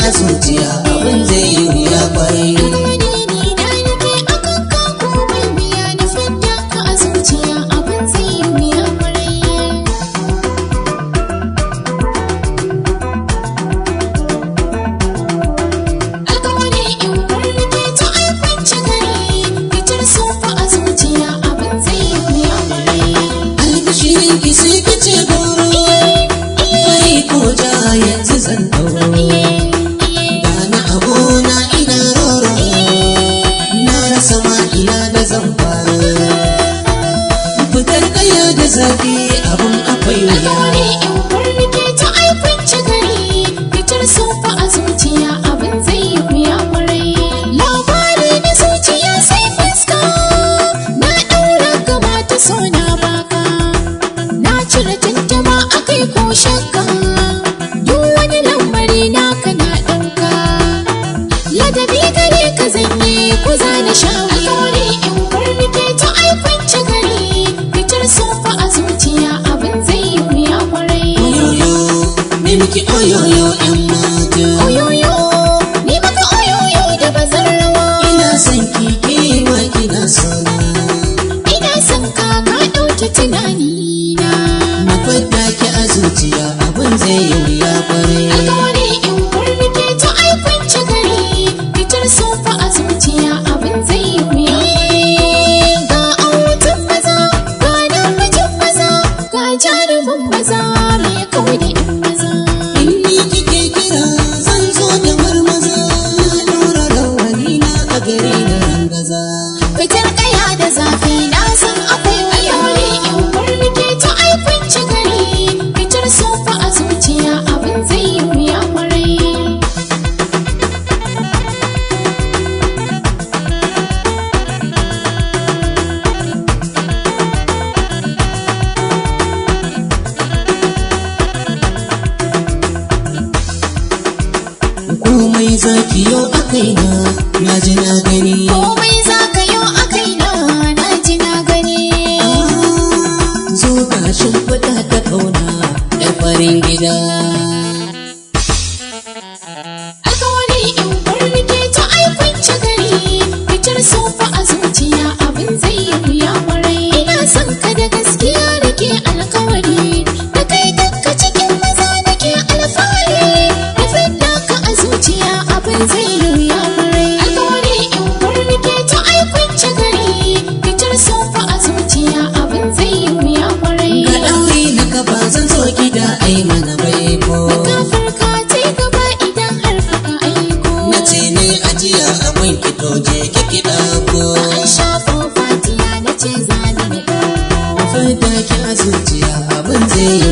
a zuciya abin zai yi wuya kwarai. Yanzu zan dauro gana abona ina roro na rasa ma ina da zan fara fitar kaya da zafi abun akwai wuya. in warnike ta aikunci gari fitar sofa a zuciya abin zai yi wuya kwarai. Labari na zuciya sai fuska na ɗaura gaba ta so na baka na cire tantama akai ko shakka. Ladabi gare ka zanye ko za na sha alƙawari in warnike ta aikunci gari fitar sofa a zuciya abin zai yi wuya kwarai. Oyoyo me miki oyoyo yan mata, Oyoyo ni maka oyoyo da bazan rawa. ina son ki ke ma kina sona, Ina son ka ka ɗauki tunani na. na fadda ki a zuciya abin zai yi wuya kwarai. Alƙawari in warnike ta aikunci gari fitar sofa a zuciya abin zai yi wuya. Ga autan maza ga namijin maza ga jarumin maza mai kawai da yan maza. In ni kike kira zan zo da marmaza, na ɗora rawani na a gari na rangaza. Fitar kaya da zafi na san akwai wayari in warnike ta aikunci gari fitar sofa a zuciya abin zai yi wuya kwarai. Komai zaki yo a kaina na ji na gani. Komai za ka yi a kaina na ji na gani. Zo ka shimfiɗa ta ƙauna da farin gida. Alƙawari in warnike ta aikunci gari fitar sofa a zuciya abin zai yi wuya kwarai. Ina son ka da gaskiya da ke alƙawari da kai dukka cikin maza da ke alfahari da fidda ka a zuciya abin zai yi wuya kwarai. Alƙawari in warnike ta aikunci gari fitar sofa a zuciya abin zai yi wuya kwarai. Ga ɗauri na gaba zan so gida ai mana baiko. Kafar ka tai gaba idan har ka aiko. Na ce ne ajiya abin ki toje ki kiɗa ko. An shafo fatiya na ce zani na ɗauko. Fadda ki a zuciya abin zai yi